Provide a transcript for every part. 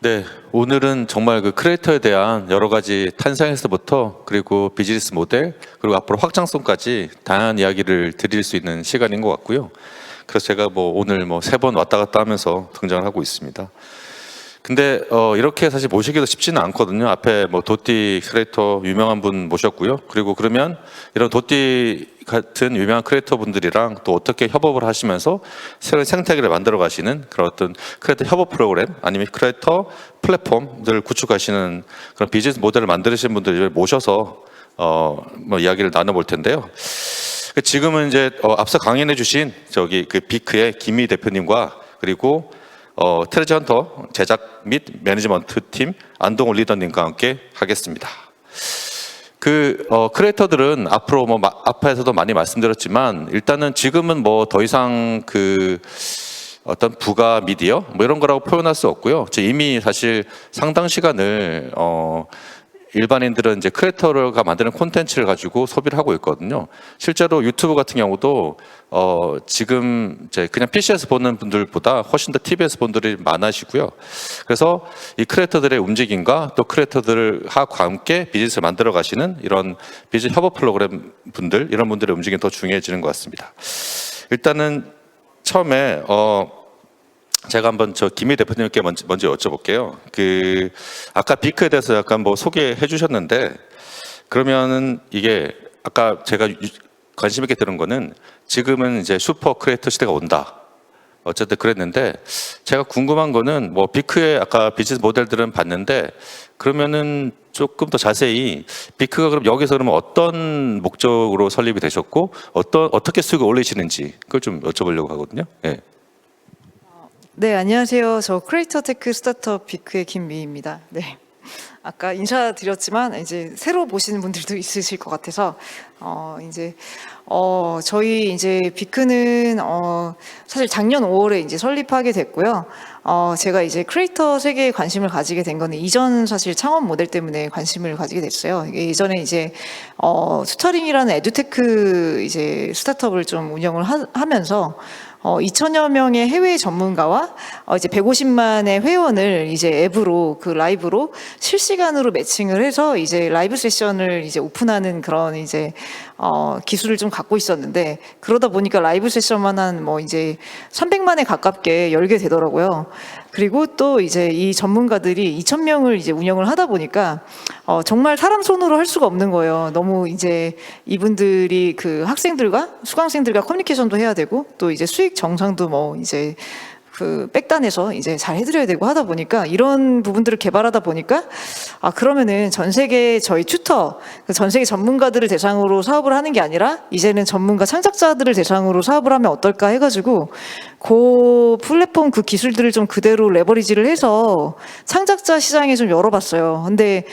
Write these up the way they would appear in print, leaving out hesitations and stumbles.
네, 오늘은 정말 그 크리에이터에 대한 여러 가지 탄생에서부터 그리고 비즈니스 모델 그리고 앞으로 확장성까지 다양한 이야기를 드릴 수 있는 시간인 것 같고요. 그래서 제가 뭐 오늘 뭐 3번 왔다 갔다 하면서 등장을 하고 있습니다. 근데 이렇게 사실 모시기도 쉽지는 않거든요. 앞에 뭐 도띠 크리에이터 유명한 분 모셨고요. 그리고 그러면 이런 도띠 같은 유명한 크리에이터 분들이랑 또 어떻게 협업을 하시면서 새로운 생태계를 만들어 가시는 그런 어떤 크리에이터 협업 프로그램 아니면 크리에이터 플랫폼들을 구축하시는 그런 비즈니스 모델을 만드시는 분들을 모셔서 뭐 이야기를 나눠볼 텐데요. 지금은 이제 앞서 강연해 주신 저기 그 비크의 김희 대표님과 그리고 트레저 헌터 제작 및 매니지먼트 팀 안동호 리더님과 함께 하겠습니다. 크리에이터들은 앞으로 뭐 앞에서도 많이 말씀드렸지만 일단은 지금은 뭐 더 이상 그 어떤 부가 미디어 뭐 이런 거라고 표현할 수 없고요. 이미 사실 상당 시간을 일반인들은 이제 크리에이터가 만드는 콘텐츠를 가지고 소비를 하고 있거든요. 실제로 유튜브 같은 경우도 지금 이제 그냥 PC에서 보는 분들보다 훨씬 더 TV에서 본 분들이 많으시고요. 그래서 이 크리에이터들의 움직임과 또 크리에이터들과 함께 비즈니스를 만들어 가시는 이런 비즈니스 협업 프로그램 분들 이런 분들의 움직임이 더 중요해지는 것 같습니다. 일단은 처음에 제가 한번 김희 대표님께 먼저 여쭤볼게요. 아까 비크에 대해서 약간 뭐 소개해 주셨는데 그러면은 이게 아까 제가 관심 있게 들은 거는 지금은 이제 슈퍼 크리에이터 시대가 온다. 어쨌든 그랬는데 제가 궁금한 거는 뭐 비크의 아까 비즈니스 모델들은 봤는데 그러면은 조금 더 자세히 비크가 그럼 여기서 그러면 어떤 목적으로 설립이 되셨고 어떻게 수익을 올리시는지 그걸 좀 여쭤보려고 하거든요. 네. 네, 안녕하세요. 저 크리에이터 테크 스타트업 비크의 김미희입니다. 네. 아까 인사드렸지만 이제 새로 보시는 분들도 있으실 것 같아서 저희 이제 비크는 사실 작년 5월에 이제 설립하게 됐고요. 제가 이제 크리에이터 세계에 관심을 가지게 된 거는 이전 사실 창업 모델 때문에 관심을 가지게 됐어요. 이게 예전에 이제 튜터링이라는 에듀테크 이제 스타트업을 좀 운영을 하면서 2천여 명의 해외 전문가와 이제 150만의 회원을 이제 앱으로 그 라이브로 실시간으로 매칭을 해서 이제 라이브 세션을 이제 오픈하는 그런 이제 기술을 좀 갖고 있었는데 그러다 보니까 라이브 세션만 한 뭐 이제 300만에 가깝게 열게 되더라고요. 그리고 또 이제 이 전문가들이 2,000명을 이제 운영을 하다 보니까 정말 사람 손으로 할 수가 없는 거예요. 너무 이제 이분들이 그 학생들과 수강생들과 커뮤니케이션도 해야 되고 또 이제 수익 정상도 뭐 이제 그 백단에서 이제 잘 해드려야 되고 하다 보니까 이런 부분들을 개발하다 보니까 그러면은 전 세계 저희 튜터 전 세계 전문가들을 대상으로 사업을 하는 게 아니라 이제는 전문가 창작자들을 대상으로 사업을 하면 어떨까 해가지고 그 플랫폼 그 기술들을 좀 그대로 레버리지를 해서 창작자 시장에 좀 열어봤어요. 근데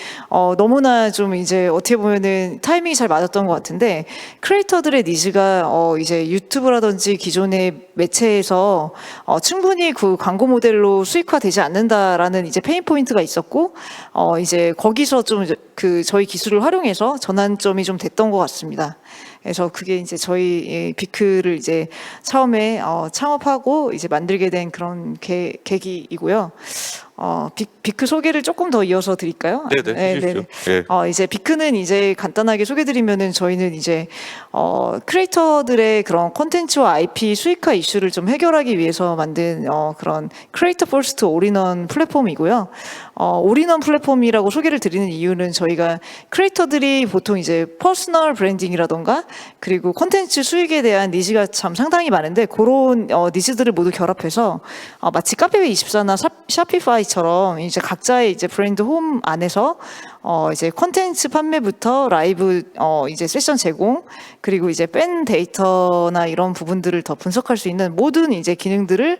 너무나 좀 이제 어떻게 보면은 타이밍이 잘 맞았던 것 같은데 크리에이터들의 니즈가 이제 유튜브라든지 기존의 매체에서 충분히 그 광고 모델로 수익화되지 않는다라는 이제 페인 포인트가 있었고 이제 거기서 좀 그 저희 기술을 활용해서 전환점이 좀 됐던 것 같습니다. 그래서 그게 이제 저희 비크를 이제 처음에 창업하고 이제 만들게 된 그런 계기이고요. 비크 소개를 조금 더 이어서 드릴까요? 네네. 네. 이제 비크는 이제 간단하게 소개드리면은 저희는 이제 크리에이터들의 그런 콘텐츠와 IP 수익화 이슈를 좀 해결하기 위해서 만든 그런 크리에이터 퍼스트 올인원 플랫폼이고요. 올인원 플랫폼이라고 소개를 드리는 이유는 저희가 크리에이터들이 보통 이제 퍼스널 브랜딩이라던가 그리고 콘텐츠 수익에 대한 니즈가 참 상당히 많은데 그런 니즈들을 모두 결합해서 마치 카페24나 샤피파이처럼 이제 각자의 이제 브랜드 홈 안에서 이제 콘텐츠 판매부터 라이브 이제 세션 제공 그리고 이제 팬 데이터나 이런 부분들을 더 분석할 수 있는 모든 이제 기능들을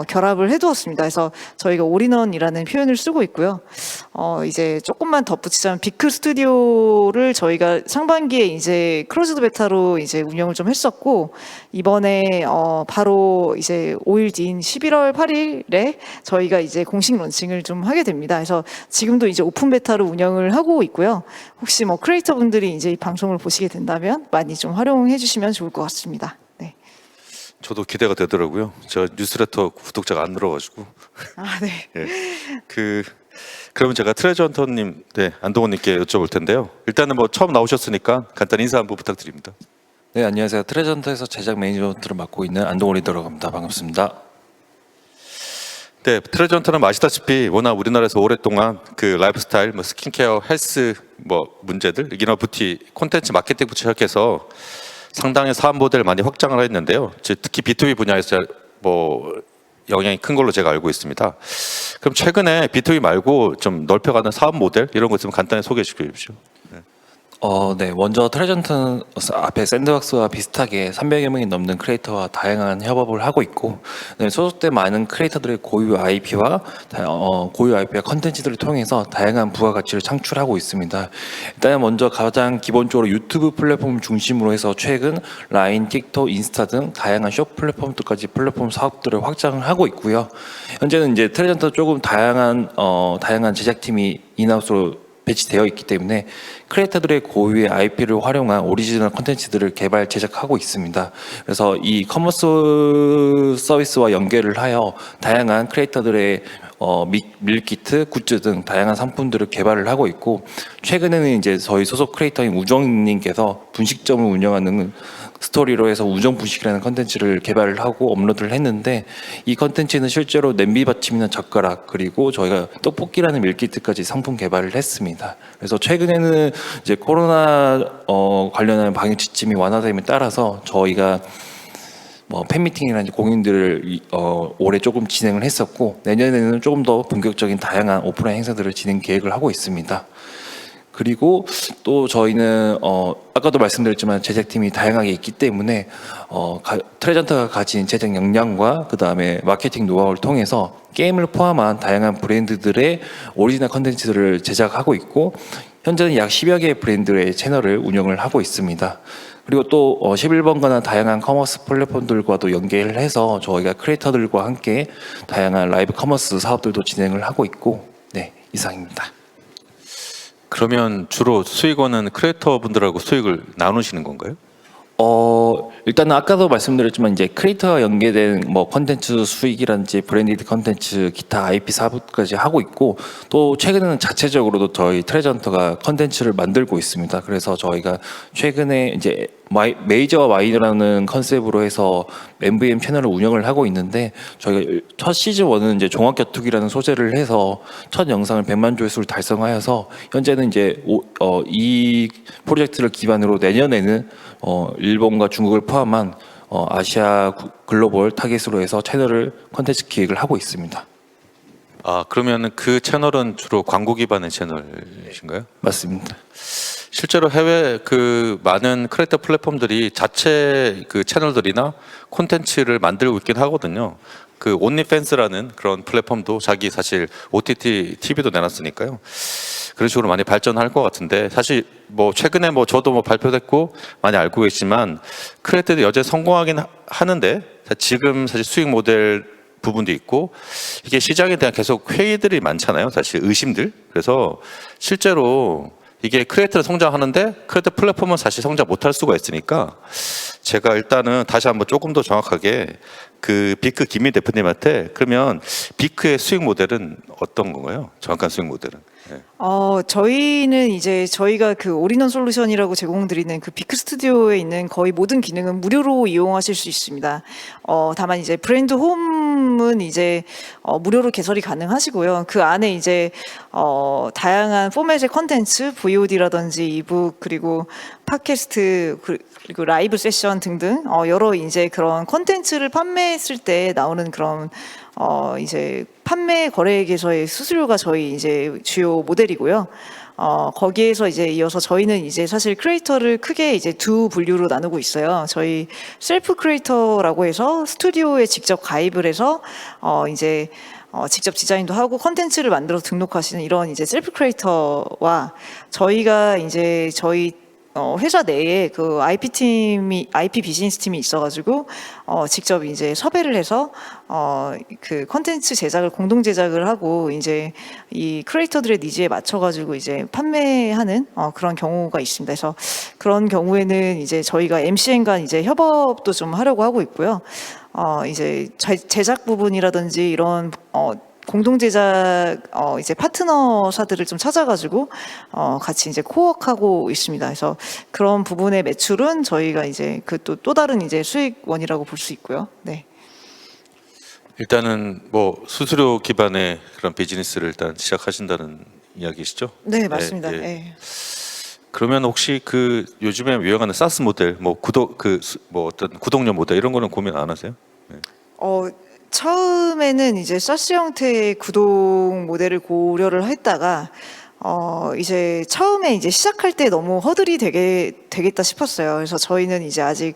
결합을 해두었습니다. 그래서 저희가 올인원이라는 표현을 쓰고 있고요. 이제 조금만 덧붙이자면 비크 스튜디오를 저희가 상반기에 이제 클로즈드 베타로 이제 운영을 좀 했었고 이번에 바로 이제 5일 뒤인 11월 8일에 저희가 이제 공식 론칭을 좀 하게 됩니다. 그래서 지금도 이제 오픈 베타로 운영을 하고 있고요. 혹시 뭐 크리에이터 분들이 이제 이 방송을 보시게 된다면 많이 좀 활용해 주시면 좋을 것 같습니다. 네. 저도 기대가 되더라고요. 제가 뉴스레터 구독자가 안 늘어가지고. 아, 네. 예. 그러면 제가 트레저 헌터님, 네, 안동훈님께 여쭤볼 텐데요. 일단은 뭐 처음 나오셨으니까 간단히 인사 한번 부탁드립니다. 네, 안녕하세요. 트레전터에서 제작 매니지먼트를 맡고 있는 안동원이 들어갑니다. 반갑습니다. 네, 트레저 헌터는 아시다시피 워낙 우리나라에서 오랫동안 그 라이프스타일, 뭐 스킨케어, 헬스 뭐 문제들, 이나 뷰티 콘텐츠 마케팅부터 시작해서 상당히 사업 모델을 많이 확장을 했는데요. 특히 B2B 분야에서 뭐 영향이 큰 걸로 제가 알고 있습니다. 그럼 최근에 B2B 말고 좀 넓혀가는 사업 모델 이런 거 있으면 간단히 소개해 주십시오. 네. 먼저 트레전터는 앞에 샌드박스와 비슷하게 300여 명이 넘는 크리에이터와 다양한 협업을 하고 있고, 네, 소속된 많은 크리에이터들의 고유 IP와 컨텐츠들을 통해서 다양한 부가가치를 창출하고 있습니다. 일단 먼저 가장 기본적으로 유튜브 플랫폼 중심으로 해서 최근 라인, 틱톡, 인스타 등 다양한 쇼 플랫폼들까지 플랫폼 사업들을 확장을 하고 있고요. 현재는 이제 트레전터 조금 다양한 제작팀이 인하우스로 배치되어 있기 때문에 크리에이터들의 고유의 IP를 활용한 오리지널 콘텐츠들을 개발 제작하고 있습니다. 그래서 이 커머스 서비스와 연계를 하여 다양한 크리에이터들의 밀키트, 굿즈 등 다양한 상품들을 개발을 하고 있고, 최근에는 이제 저희 소속 크리에이터인 우정님께서 분식점을 운영하는 스토리로 해서 우정 분식이라는 컨텐츠를 개발을 하고 업로드를 했는데, 이 컨텐츠는 실제로 냄비 받침이나 젓가락, 그리고 저희가 떡볶이라는 밀키트까지 상품 개발을 했습니다. 그래서 최근에는 이제 코로나 관련한 방역 지침이 완화됨에 따라서 저희가 뭐 팬미팅이라든지 공연들을 올해 조금 진행을 했었고, 내년에는 조금 더 본격적인 다양한 오프라인 행사들을 진행 계획을 하고 있습니다. 그리고 또 저희는 아까도 말씀드렸지만 제작팀이 다양하게 있기 때문에 트레전터가 가진 제작 역량과 그 다음에 마케팅 노하우를 통해서 게임을 포함한 다양한 브랜드들의 오리지널 컨텐츠들을 제작하고 있고, 현재는 약 10여 개의 브랜드의 채널을 운영을 하고 있습니다. 그리고 또 11번가나 다양한 커머스 플랫폼들과도 연계를 해서 저희가 크리에이터들과 함께 다양한 라이브 커머스 사업들도 진행을 하고 있고, 네, 이상입니다. 그러면 주로 수익원은 크리에이터 분들하고 수익을 나누시는 건가요? 일단은 아까도 말씀드렸지만 이제 크리에이터와 연계된 뭐 컨텐츠 수익이라든지 브랜디드 컨텐츠, 기타 IP 사업까지 하고 있고, 또 최근에는 자체적으로도 저희 트레전터가 컨텐츠를 만들고 있습니다. 그래서 저희가 최근에 이제 메이저와 마이너라는 컨셉으로 해서 MVM 채널을 운영을 하고 있는데, 저희가 첫 시즌 1은 이제 종합격투기라는 소재를 해서 첫 영상을 100만 조회수를 달성하여서 현재는 이제 이 프로젝트를 기반으로 내년에는 일본과 중국을 포함한 아시아 글로벌 타겟으로 해서 채널을 컨텐츠 기획을 하고 있습니다. 아, 그러면 그 채널은 주로 광고 기반의 채널이신가요? 맞습니다. 실제로 해외 그 많은 크리에이터 플랫폼들이 자체 그 채널들이나 콘텐츠를 만들고 있긴 하거든요. 그 온리팬스라는 그런 플랫폼도 자기 사실 OTT TV도 내놨으니까요. 그런 식으로 많이 발전할 것 같은데, 사실 뭐 최근에 뭐 저도 뭐 발표됐고 많이 알고 계시지만 크리에이터들이 여전히 성공하긴 하는데, 지금 사실 수익 모델 부분도 있고 이게 시장에 대한 계속 회의들이 많잖아요. 사실 의심들. 그래서 실제로 이게 크리에이터는 성장하는데 크리에이터 플랫폼은 사실 성장 못할 수가 있으니까, 제가 일단은 다시 한번 조금 더 정확하게 그 비크 김민 대표님한테, 그러면 비크의 수익 모델은 어떤 건가요? 정확한 수익 모델은? 네. 저희는 이제 저희가 그 올인원 솔루션이라고 제공드리는 그 비크 스튜디오에 있는 거의 모든 기능은 무료로 이용하실 수 있습니다. 다만 이제 브랜드 홈은 이제 무료로 개설이 가능하시고요. 그 안에 이제 다양한 포맷의 컨텐츠, VOD라든지 이북, 그리고 팟캐스트, 그리고 라이브 세션 등등 여러 이제 그런 컨텐츠를 판매했을 때 나오는 그런 이제 판매 거래액에서의 수수료가 저희 이제 주요 모델이고요. 거기에서 이제 이어서 저희는 이제 사실 크리에이터를 크게 이제 두 분류로 나누고 있어요. 저희 셀프 크리에이터라고 해서 스튜디오에 직접 가입을 해서 이제 직접 디자인도 하고 컨텐츠를 만들어 등록하시는 이런 이제 셀프 크리에이터와, 저희가 이제 저희 회사 내에 그 IP 비즈니스 팀이 있어가지고 직접 이제 섭외를 해서 그 컨텐츠 제작을 공동 제작을 하고 이제 이 크리에이터들의 니즈에 맞춰가지고 이제 판매하는 그런 경우가 있습니다. 그래서 그런 경우에는 이제 저희가 MCN과 이제 협업도 좀 하려고 하고 있고요. 이제 제작 부분이라든지 이런 공동 제작 이제 파트너사들을 좀 찾아가지고 같이 이제 코워크하고 있습니다. 그래서 그런 부분의 매출은 저희가 이제 그 또 다른 이제 수익원이라고 볼 수 있고요. 네. 일단은 뭐 수수료 기반의 그런 비즈니스를 일단 시작하신다는 이야기시죠? 네, 맞습니다. 예, 예. 네. 그러면 혹시 그 요즘에 유행하는 사스 모델, 뭐 뭐 어떤 구독료 모델 이런 거는 고민 안 하세요? 처음에는 이제 사스 형태의 구독 모델을 고려를 했다가 이제 처음에 이제 시작할 때 너무 허들이 되겠다 싶었어요. 그래서 저희는 이제 아직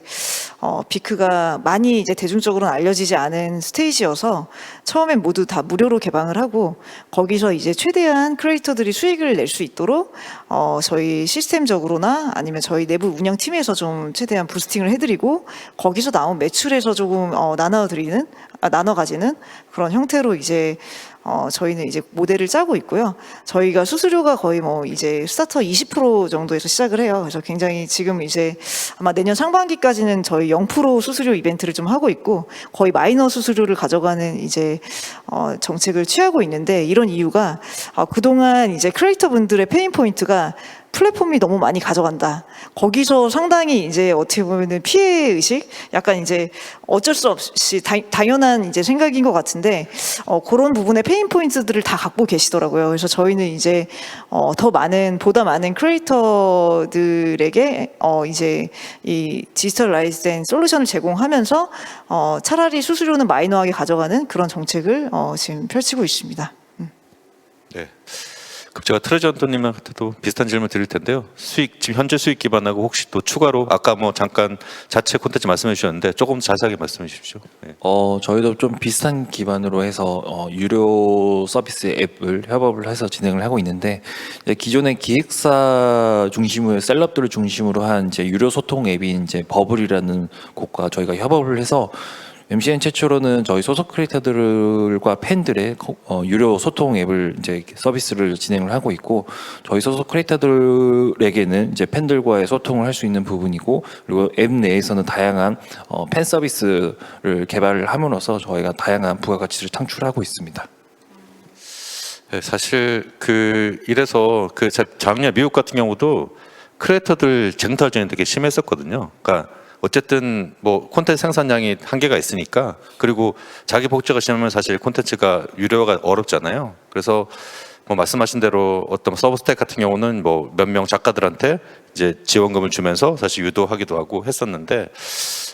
비크가 많이 이제 대중적으로는 알려지지 않은 스테이지여서 처음엔 모두 다 무료로 개방을 하고 거기서 이제 최대한 크리에이터들이 수익을 낼 수 있도록 저희 시스템적으로나 아니면 저희 내부 운영팀에서 좀 최대한 부스팅을 해드리고 거기서 나온 매출에서 조금 나눠 가지는 그런 형태로 이제 저희는 이제 모델을 짜고 있고요. 저희가 수수료가 거의 뭐 이제 스타터 20% 정도에서 시작을 해요. 그래서 굉장히 지금 이제 아마 내년 상반기까지는 저희 0% 수수료 이벤트를 좀 하고 있고 거의 마이너 수수료를 가져가는 이제 정책을 취하고 있는데 이런 이유가 그동안 이제 크리에이터 분들의 페인 포인트가 플랫폼이 너무 많이 가져간다. 거기서 상당히 이제 어떻게 보면은 피해 의식, 약간 이제 어쩔 수 없이 당연한 이제 생각인 것 같은데 그런 부분의 페인 포인트들을 다 갖고 계시더라고요. 그래서 저희는 이제 보다 많은 크리에이터들에게 이제 이 디지털라이즈된 솔루션을 제공하면서 차라리 수수료는 마이너하게 가져가는 그런 정책을 지금 펼치고 있습니다. 네. 그럼 제가 트레저헌터님한테도 비슷한 질문 드릴 텐데요. 지금 현재 수익 기반하고 혹시 또 추가로 아까 뭐 잠깐 자체 콘텐츠 말씀해 주셨는데 조금 자세하게 말씀해 주십시오. 네. 저희도 좀 비슷한 기반으로 해서 유료 서비스 앱을 협업을 해서 진행을 하고 있는데 이제 기존의 기획사 중심으로 셀럽들을 중심으로 한 이제 유료 소통 앱인 이제 버블이라는 곳과 저희가 협업을 해서 MCN 최초로는 저희 소속 크리에이터들과 팬들의 유료 소통 앱을 이제 서비스를 진행을 하고 있고 저희 소속 크리에이터들에게는 이제 팬들과의 소통을 할 수 있는 부분이고 그리고 앱 내에서는 다양한 팬 서비스를 개발을 함으로써 저희가 다양한 부가가치를 창출하고 있습니다. 네, 사실 이래서 작년 미국 같은 경우도 크리에이터들 쟁탈전이 되게 심했었거든요. 그러니까 어쨌든 뭐 콘텐츠 생산량이 한계가 있으니까 그리고 자기 복제가 심하면 사실 콘텐츠가 유료화가 어렵잖아요. 그래서 뭐 말씀하신 대로 어떤 서브스택 같은 경우는 뭐 몇 명 작가들한테 이제 지원금을 주면서 사실 유도하기도 하고 했었는데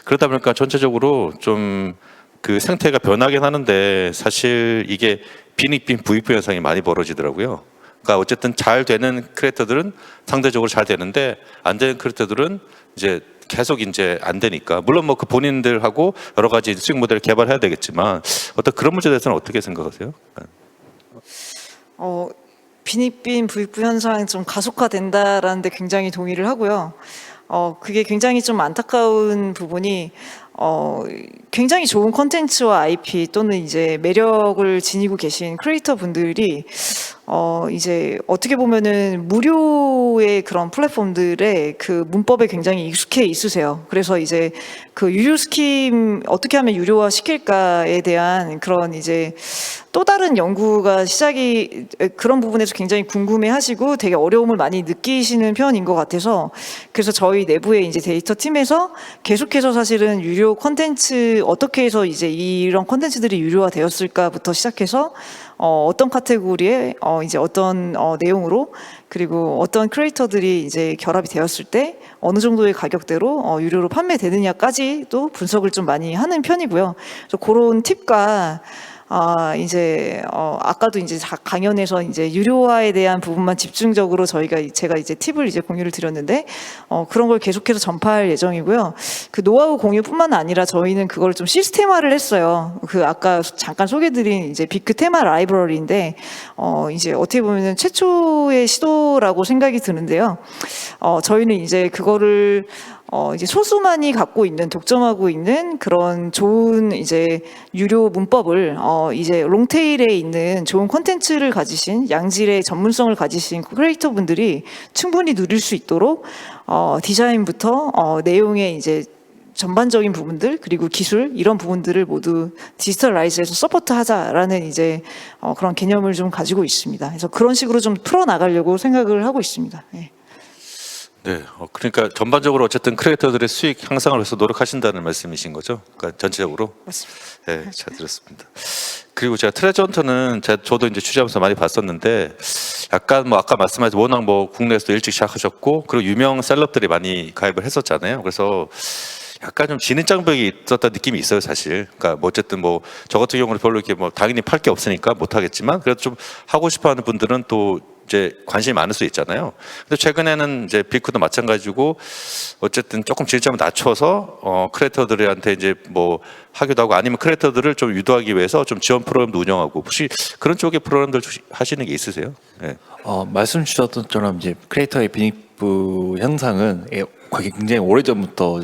그러다 보니까 전체적으로 좀 그 생태가 변하긴 하는데 사실 이게 빈익빈 부익부 현상이 많이 벌어지더라고요. 그러니까 어쨌든 잘 되는 크리에이터들은 상대적으로 잘 되는데 안 되는 크리에이터들은 이제 계속 이제 안 되니까 물론 뭐 그 본인들하고 여러 가지 수익 모델을 개발해야 되겠지만 어떤 그런 문제에 대해서는 어떻게 생각하세요? 빈익빈 부익부 현상 좀 가속화된다라는 데 굉장히 동의를 하고요. 그게 굉장히 좀 안타까운 부분이 굉장히 좋은 콘텐츠와 IP 또는 이제 매력을 지니고 계신 크리에이터 분들이 이제 어떻게 보면은 무료의 그런 플랫폼들의 그 문법에 굉장히 익숙해 있으세요. 그래서 이제 그 유료 스킴 어떻게 하면 유료화 시킬까에 대한 그런 이제 또 다른 연구가 그런 부분에서 굉장히 궁금해하시고 되게 어려움을 많이 느끼시는 편인 것 같아서 그래서 저희 내부의 이제 데이터 팀에서 계속해서 사실은 유료 콘텐츠 어떻게 해서 이제 이런 콘텐츠들이 유료화 되었을까부터 시작해서 어떤 카테고리에 이제 어떤 내용으로 그리고 어떤 크리에이터들이 이제 결합이 되었을 때 어느 정도의 가격대로 유료로 판매되느냐까지도 분석을 좀 많이 하는 편이고요. 그래서 그런 팁과 이제 아까도 이제 강연에서 이제 유료화에 대한 부분만 집중적으로 제가 이제 팁을 이제 공유를 드렸는데 그런 걸 계속해서 전파할 예정이고요. 그 노하우 공유뿐만 아니라 저희는 그걸 좀 시스템화를 했어요. 그 아까 잠깐 소개드린 이제 비크 테마 라이브러리인데 이제 어떻게 보면은 최초의 시도라고 생각이 드는데요. 저희는 이제 그거를 이제 소수만이 갖고 있는 독점하고 있는 그런 좋은 이제 유료 문법을 이제 롱테일에 있는 좋은 콘텐츠를 가지신 양질의 전문성을 가지신 크리에이터 분들이 충분히 누릴 수 있도록 디자인부터 내용의 이제 전반적인 부분들 그리고 기술 이런 부분들을 모두 디지털라이즈해서 서포트하자라는 이제 그런 개념을 좀 가지고 있습니다. 그래서 그런 식으로 좀 풀어 나가려고 생각을 하고 있습니다. 예. 네, 그러니까 전반적으로 어쨌든 크리에이터들의 수익 향상을 위해서 노력하신다는 말씀이신 거죠? 그러니까 전체적으로. 맞습니다. 네, 잘 들었습니다. 그리고 제가 트레저 헌터는 저도 이제 취재하면서 많이 봤었는데 약간 뭐 아까 말씀하신 워낙 뭐 국내에서도 일찍 시작하셨고 그리고 유명 셀럽들이 많이 가입을 했었잖아요. 그래서 약간 좀 진입장벽이 있었다는 느낌이 있어요, 사실. 그러니까 뭐 어쨌든 뭐 저 같은 경우는 별로 이렇게 뭐 당연히 팔 게 없으니까 못 하겠지만 그래도 좀 하고 싶어하는 분들은 또 이제 관심이 많을 수 있잖아요. 근데 최근에는 이제 비크도 마찬가지고 어쨌든 조금 진입장을 낮춰서 크리에이터들한테 이제 뭐 하기도 하고 아니면 크리에이터들을 좀 유도하기 위해서 좀 지원 프로그램도 운영하고 혹시 그런 쪽의 프로그램들 하시는 게 있으세요? 네. 말씀 주셨던 것처럼 이제 크리에이터의 빈익부 향상은 거기 굉장히 오래전부터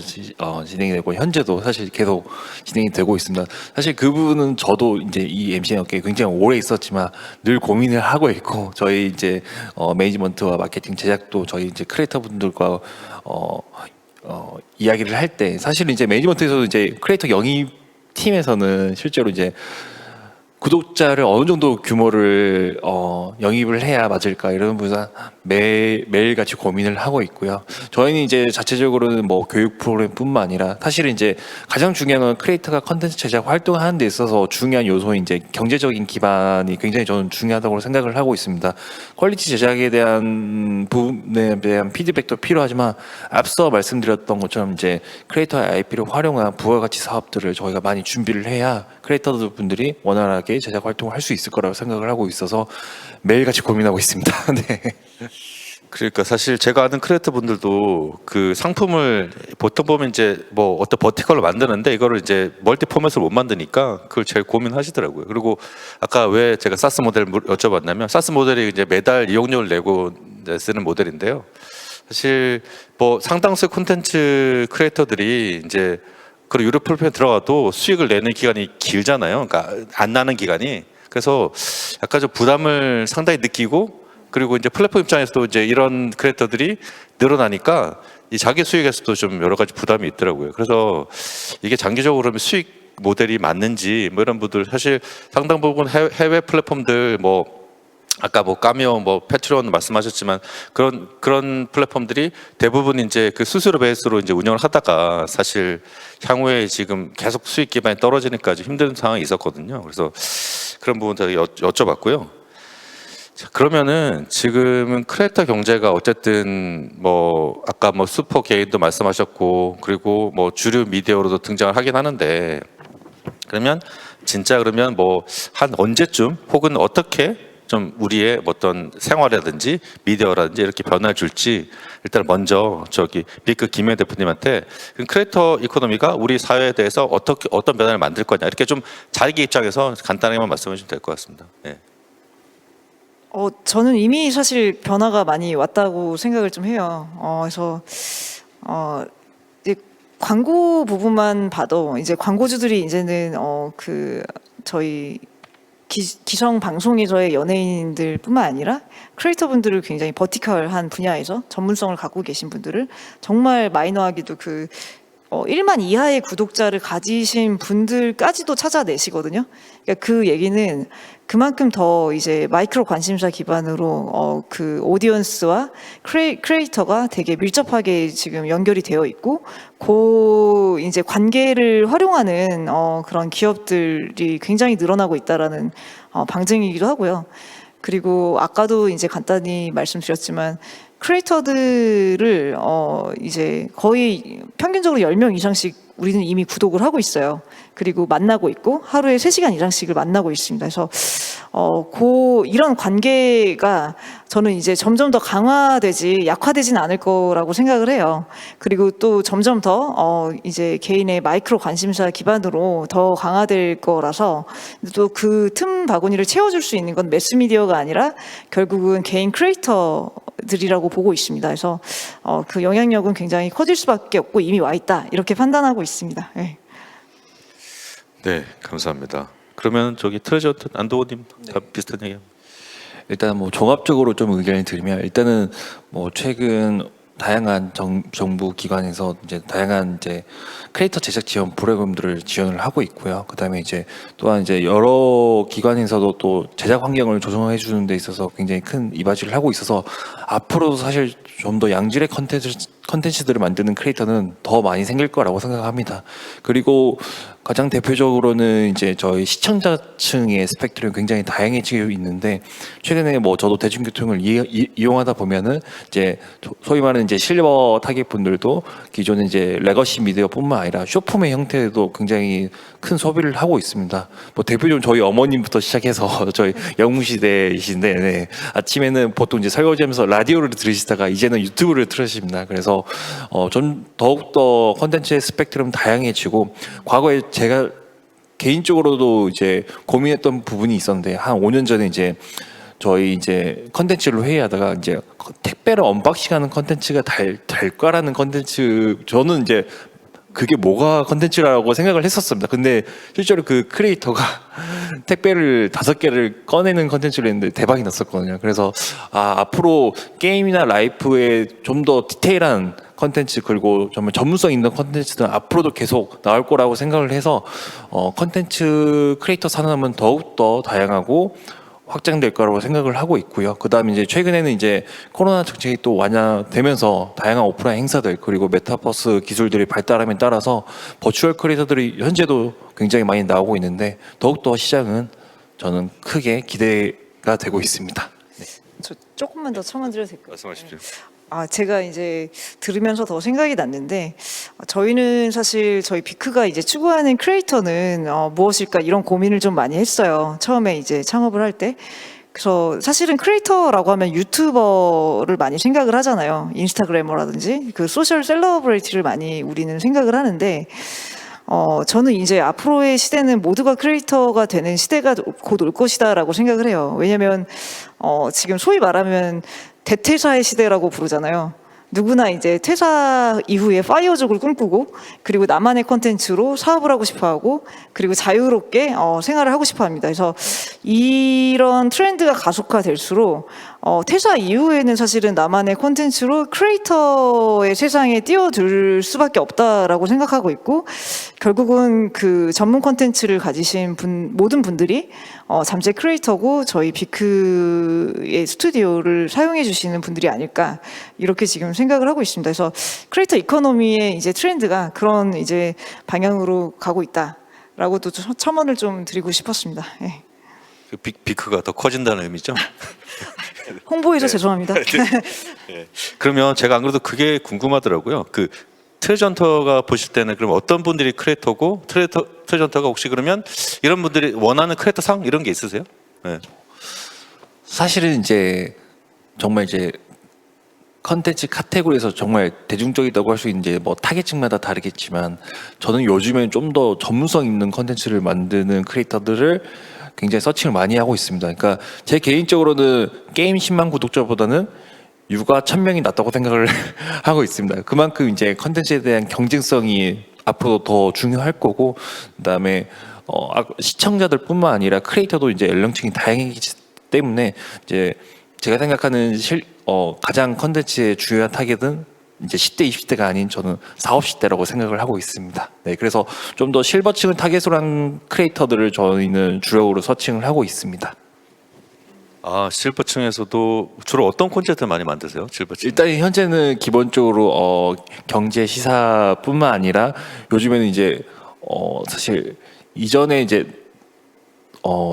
진행이 되고 현재도 사실 계속 진행이 되고 있습니다. 사실 그 부분은 저도 이제 이 MC 업계에 굉장히 오래 있었지만 늘 고민을 하고 있고 저희 이제 매니지먼트와 마케팅 제작도 저희 이제 크리에이터 분들과 이야기를 할 때 사실 이제 매니지먼트에서도 이제 크리에이터 영입 팀에서는 실제로 이제 구독자를 어느 정도 규모를 영입을 해야 맞을까 이런 부분에서 매일같이 고민을 하고 있고요. 저희는 이제 자체적으로는 뭐 교육 프로그램뿐만 아니라 사실은 이제 가장 중요한 건 크리에이터가 컨텐츠 제작 활동하는 데 있어서 중요한 요소인 이제 경제적인 기반이 굉장히 저는 중요하다고 생각을 하고 있습니다. 퀄리티 제작에 대한 부분에 대한 피드백도 필요하지만 앞서 말씀드렸던 것처럼 이제 크리에이터의 IP를 활용한 부가가치 사업들을 저희가 많이 준비를 해야 크리에이터 분들이 원활하게 제작 활동을 할 수 있을 거라고 생각을 하고 있어서 매일같이 고민하고 있습니다. 네. 그러니까 사실 제가 아는 크리에이터 분들도 그 상품을 보통 보면 이제 뭐 어떤 버티컬로 만드는데 이거를 이제 멀티 포맷으로 못 만드니까 그걸 제일 고민하시더라고요. 그리고 아까 왜 제가 사스 모델 여쭤봤냐면 사스 모델이 이제 매달 이용료를 내고 쓰는 모델인데요. 사실 뭐 상당수 콘텐츠 크리에이터들이 이제 그리고 유료 플랫폼에 들어가도 수익을 내는 기간이 길잖아요. 그러니까 안 나는 기간이. 그래서 약간 좀 부담을 상당히 느끼고 그리고 이제 플랫폼 입장에서도 이제 이런 크리에이터들이 늘어나니까 이 자기 수익에서도 좀 여러 가지 부담이 있더라고요. 그래서 이게 장기적으로 그러면 수익 모델이 맞는지 뭐 이런 분들 사실 상당 부분 해외 플랫폼들 뭐 아까 뭐 까미오 뭐 패트리온 말씀하셨지만 그런 플랫폼들이 대부분 이제 그 수수료 베이스로 이제 운영을 하다가 사실 향후에 지금 계속 수익 기반이 떨어지니까 좀 힘든 상황이 있었거든요. 그래서 그런 부분들 여쭤봤고요. 자, 그러면은 지금은 크리에이터 경제가 어쨌든 뭐 아까 뭐 슈퍼 개인도 말씀하셨고 그리고 뭐 주류 미디어로도 등장을 하긴 하는데 그러면 진짜 그러면 뭐 한 언제쯤 혹은 어떻게 좀 우리의 어떤 생활이라든지 미디어라든지 이렇게 변화를 줄지 일단 먼저 저기 비크 김혜 대표님한테 크리에이터 이코노미가 우리 사회에 대해서 어떤 변화를 만들 거냐 이렇게 좀 자기 입장에서 간단하게만 말씀해 주시면 될 것 같습니다. 네. 저는 이미 사실 변화가 많이 왔다고 생각을 좀 해요. 그래서 이제 광고 부분만 봐도 이제 광고주들이 이제는 그 저희 기성 방송에서의 연예인들뿐만 아니라 크리에이터분들을 굉장히 버티컬한 분야에서 전문성을 갖고 계신 분들을 정말 마이너하게도 그 1만 이하의 구독자를 가지신 분들까지도 찾아내시거든요. 그러니까 그 얘기는 그만큼 더 이제 마이크로 관심사 기반으로 그 오디언스와 크리에이터가 되게 밀접하게 지금 연결이 되어 있고 그 이제 관계를 활용하는 그런 기업들이 굉장히 늘어나고 있다라는 방증이기도 하고요. 그리고 아까도 이제 간단히 말씀드렸지만 크리에이터들을 이제 거의 평균적으로 10명 이상씩 우리는 이미 구독을 하고 있어요. 그리고 만나고 있고 하루에 3시간 이상씩을 만나고 있습니다. 그래서 이런 관계가 저는 이제 점점 더 강화되지 약화되지는 않을 거라고 생각을 해요. 그리고 또 점점 더 이제 개인의 마이크로 관심사 기반으로 더 강화될 거라서 또 그 틈 바구니를 채워줄 수 있는 건 매스미디어가 아니라 결국은 개인 크리에이터들이라고 보고 있습니다. 그래서 그 영향력은 굉장히 커질 수밖에 없고 이미 와 있다 이렇게 판단하고 있습니다. 네. 네, 감사합니다. 그러면 저기 트레저 안도호님 비슷한 얘기. 일단 뭐 종합적으로 좀 의견을 드리면 일단은 뭐 최근 다양한 정부 기관에서 이제 다양한 이제 크리에이터 제작 지원 프로그램들을 지원을 하고 있고요. 그다음에 이제 또한 이제 여러 기관에서도 또 제작 환경을 조성해 주는 데 있어서 굉장히 큰 이바지를 하고 있어서 앞으로도 사실 좀 더 양질의 컨텐츠들을 만드는 크리에이터는 더 많이 생길 거라고 생각합니다. 그리고 가장 대표적으로는 이제 저희 시청자층의 스펙트럼이 굉장히 다양해지고 있는데 최근에 뭐 저도 대중교통을 이용하다 보면은 이제 소위 말하는 이제 실버 타겟 분들도 기존에 이제 레거시 미디어뿐만 아니라 쇼폼의 형태도 굉장히 큰 소비를 하고 있습니다. 뭐 대표적으로 저희 어머님부터 시작해서 저희 영웅시대이신데 네. 아침에는 보통 이제 설거지하면서 라디오를 들으시다가 이제는 유튜브를 들으십니다. 그래서 좀 더욱더 컨텐츠의 스펙트럼 다양해지고 과거에 제가 개인적으로도 이제 고민했던 부분이 있었는데 한 5년 전에 이제 저희 이제 컨텐츠로 회의하다가 이제 택배를 언박싱하는 컨텐츠가 될까라는 컨텐츠 저는 이제 그게 뭐가 컨텐츠라고 생각을 했었습니다. 근데 실제로 그 크리에이터가 택배를 5개를 꺼내는 컨텐츠를 했는데 대박이 났었거든요. 그래서 앞으로 게임이나 라이프에 좀 더 디테일한 컨텐츠 그리고 정말 전문성 있는 컨텐츠들은 앞으로도 계속 나올 거라고 생각을 해서 컨텐츠 크리에이터 산업은 더욱더 다양하고 확장될 거라고 생각을 하고 있고요. 그다음에 이제 최근에는 이제 코로나 정책이 또 완화되면서 다양한 오프라인 행사들 그리고 메타버스 기술들이 발달함에 따라서 버추얼 크리에이터들이 현재도 굉장히 많이 나오고 있는데 더욱더 시장은 저는 크게 기대가 되고 있습니다. 저 조금만 더 첨언 드려도 될까요? 말씀하십시오. 제가 이제 들으면서 더 생각이 났는데 저희는 사실 저희 비크가 이제 추구하는 크리에이터는 무엇일까 이런 고민을 좀 많이 했어요. 처음에 이제 창업을 할 때. 그래서 사실은 크리에이터라고 하면 유튜버를 많이 생각을 하잖아요. 인스타그래머라든지 그 소셜 셀러브리티를 많이 우리는 생각을 하는데 저는 이제 앞으로의 시대는 모두가 크리에이터가 되는 시대가 곧 올 것이다라고 생각을 해요. 왜냐하면 지금 소위 말하면 대퇴사의 시대라고 부르잖아요. 누구나 이제 퇴사 이후에 파이어족을 꿈꾸고 그리고 나만의 컨텐츠로 사업을 하고 싶어하고 그리고 자유롭게 생활을 하고 싶어합니다. 그래서 이런 트렌드가 가속화될수록 퇴사 이후에는 사실은 나만의 컨텐츠로 크리에이터의 세상에 뛰어들 수밖에 없다라고 생각하고 있고 결국은 그 전문 컨텐츠를 가지신 모든 분들이 잠재 크리에이터고 저희 비크의 스튜디오를 사용해 주시는 분들이 아닐까 이렇게 지금 생각을 하고 있습니다. 그래서 크리에이터 이코노미의 이제 트렌드가 그런 이제 방향으로 가고 있다라고 또 첨언을 좀 드리고 싶었습니다. 예. 그 비크가 더 커진다는 의미죠? 홍보해서 죄송합니다. 네. 그러면 제가 안 그래도 그게 궁금하더라고요. 그 트레전터가 보실 때는 그럼 어떤 분들이 크리에이터고 트레전터가 혹시 그러면 이런 분들이 원하는 크리에이터 상 이런 게 있으세요? 네. 사실은 이제 정말 이제 컨텐츠 카테고리에서 정말 대중적이라고 할 수 있는 이제 뭐 타겟층마다 다르겠지만 저는 요즘엔 좀 더 전문성 있는 컨텐츠를 만드는 크리에이터들을 굉장히 서칭을 많이 하고 있습니다. 그러니까 제 개인적으로는 게임 10만 구독자보다는 육아 1000명이 낫다고 생각을 하고 있습니다. 그만큼 이제 컨텐츠에 대한 경쟁성이 앞으로 더 중요할 거고 그다음에 시청자들뿐만 아니라 크리에이터도 이제 연령층이 다양하기 때문에 이제 제가 생각하는 가장 컨텐츠의 주요한 타겟은 이제 10대, 20대가 아닌 저는 40, 50대라고 생각을 하고 있습니다. 네, 그래서 좀 더 실버층을 타겟으로 한 크리에이터들을 저희는 주력으로 서칭을 하고 있습니다. 실버층에서도 주로 어떤 콘텐츠 많이 만드세요? 실버층? 일단 현재는 기본적으로 경제 시사뿐만 아니라 요즘에는 이제 사실 이전에 이제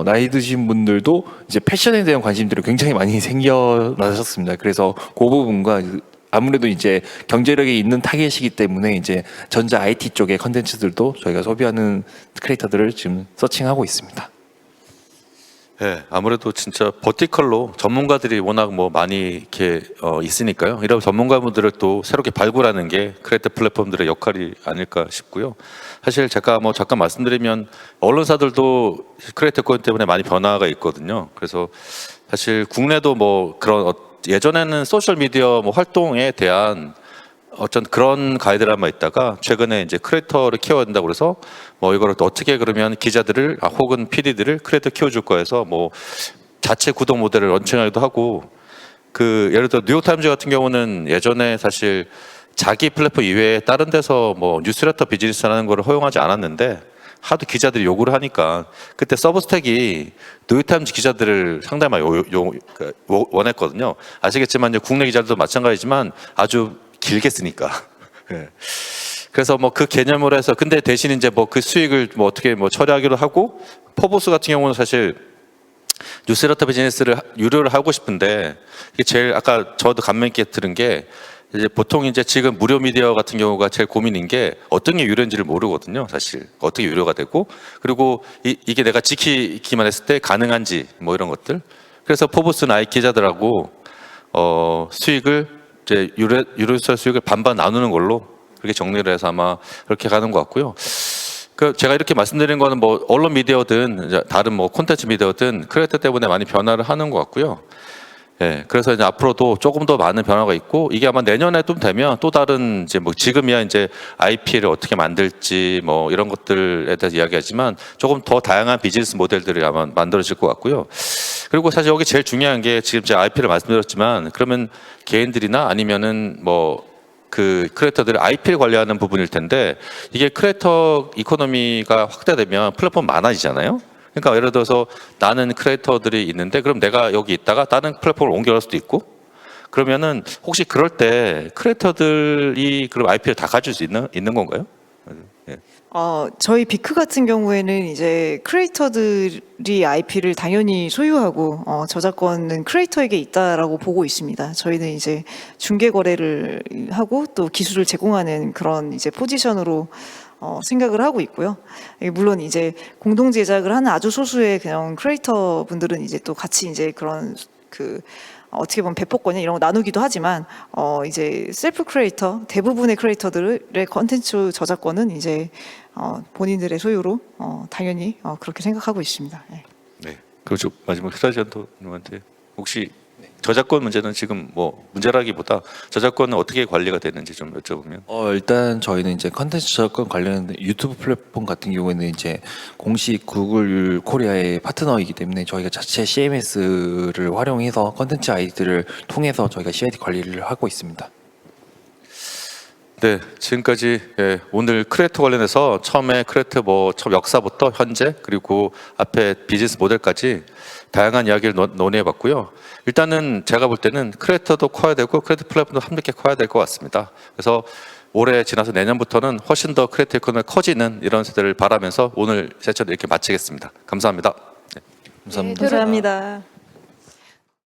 나이 드신 분들도 이제 패션에 대한 관심들이 굉장히 많이 생겨나셨습니다. 그래서 그 부분과 아무래도 이제 경제력이 있는 타겟이기 때문에 이제 전자 IT 쪽의 컨텐츠들도 저희가 소비하는 크리에이터들을 지금 서칭하고 있습니다. 네, 아무래도 진짜 버티컬로 전문가들이 워낙 뭐 많이 이렇게 있으니까요. 이런 전문가분들을 또 새롭게 발굴하는 게 크리에이터 플랫폼들의 역할이 아닐까 싶고요. 사실 제가 뭐 잠깐 말씀드리면 언론사들도 크리에이터 콘 때문에 많이 변화가 있거든요. 그래서 사실 국내도 뭐 그런 예전에는 소셜 미디어 뭐 활동에 대한 어떤 그런 가이드라인만 있다가 최근에 이제 크리에이터를 키워야 된다고 그래서 뭐 이거를 또 어떻게 그러면 기자들을 혹은 PD들을 크리에이터 키워줄 거해서 뭐 자체 구독 모델을 런칭하기도 하고 그 예를 들어 뉴욕타임즈 같은 경우는 예전에 사실 자기 플랫폼 이외에 다른 데서 뭐 뉴스레터 비즈니스라는 거를 허용하지 않았는데 하도 기자들이 요구를 하니까 그때 서브스택이 뉴욕타임즈 기자들을 상당히 많이 원했거든요. 아시겠지만 이제 국내 기자들도 마찬가지지만 아주 길게 쓰니까. 예. 그래서 뭐 그 개념으로 해서 근데 대신 이제 뭐 그 수익을 뭐 어떻게 뭐 처리하기로 하고 포브스 같은 경우는 사실 뉴스레터 비즈니스를 유료를 하고 싶은데 이게 제일 아까 저도 감명 있게 들은 게 이제 보통 이제 지금 무료 미디어 같은 경우가 제일 고민인 게 어떤 게 유료인지를 모르거든요. 사실 어떻게 유료가 되고 그리고 이게 내가 지키기만 했을 때 가능한지 뭐 이런 것들. 그래서 포브스는 아이 기자들하고 수익을 이제 유료서 수익을 반반 나누는 걸로 그렇게 정리를 해서 아마 그렇게 가는 것 같고요. 그 제가 이렇게 말씀드린 거는 뭐 언론 미디어든 이제 다른 뭐 콘텐츠 미디어든 크리에이터 때문에 많이 변화를 하는 것 같고요. 예, 그래서 이제 앞으로도 조금 더 많은 변화가 있고 이게 아마 내년에 좀 되면 또 다른 이제 뭐 지금이야 이제 IP를 어떻게 만들지 뭐 이런 것들에 대해서 이야기하지만 조금 더 다양한 비즈니스 모델들이 아마 만들어질 것 같고요. 그리고 사실 여기 제일 중요한 게 지금 제가 IP를 말씀드렸지만 그러면 개인들이나 아니면은 뭐 그 크리에이터들의 IP를 관리하는 부분일 텐데 이게 크리에이터 이코노미가 확대되면 플랫폼 많아지잖아요. 그러니까 예를 들어서 나는 크리에이터들이 있는데 그럼 내가 여기 있다가 다른 플랫폼을 옮겨갈 수도 있고 그러면은 혹시 그럴 때 크리에이터들이 그럼 IP를 다 가질 수 있는 건가요? 예. 저희 비크 같은 경우에는 이제 크리에이터들이 IP를 당연히 소유하고 저작권은 크리에이터에게 있다라고 보고 있습니다. 저희는 이제 중개 거래를 하고 또 기술을 제공하는 그런 이제 포지션으로 생각을 하고 있고요. 물론 이제 공동 제작을 하는 아주 소수의 그냥 크리에이터 분들은 이제 또 같이 이제 그런 그 어떻게 보면 배포권이나 이런 거 나누기도 하지만 이제 셀프 크리에이터 대부분의 크리에이터들의 컨텐츠 저작권은 이제 본인들의 소유로 당연히 그렇게 생각하고 있습니다. 예. 네. 그렇죠. 마지막 스타지언토님한테 혹시 저작권 문제는 지금 뭐 문제라기보다 저작권은 어떻게 관리가 되는지 좀 여쭤보면. 일단 저희는 이제 컨텐츠 저작권 관련된 유튜브 플랫폼 같은 경우에는 이제 공식 구글 코리아의 파트너이기 때문에 저희가 자체 CMS를 활용해서 컨텐츠 아이들을 통해서 저희가 CID 관리를 하고 있습니다. 네, 지금까지 예, 오늘 크리에이터 관련해서 처음에 크리에이터 뭐 처음 역사부터 현재 그리고 앞에 비즈니스 모델까지 다양한 이야기를 논의해봤고요. 일단은 제가 볼 때는 크리에이터도 커야 되고 크리에이터 플랫폼도 함께 커야 될 것 같습니다. 그래서 올해 지나서 내년부터는 훨씬 더 크리에이터 이코노미가 커지는 이런 세대를 바라면서 오늘 세션 이렇게 마치겠습니다. 감사합니다. 감사합니다. 감사합니다.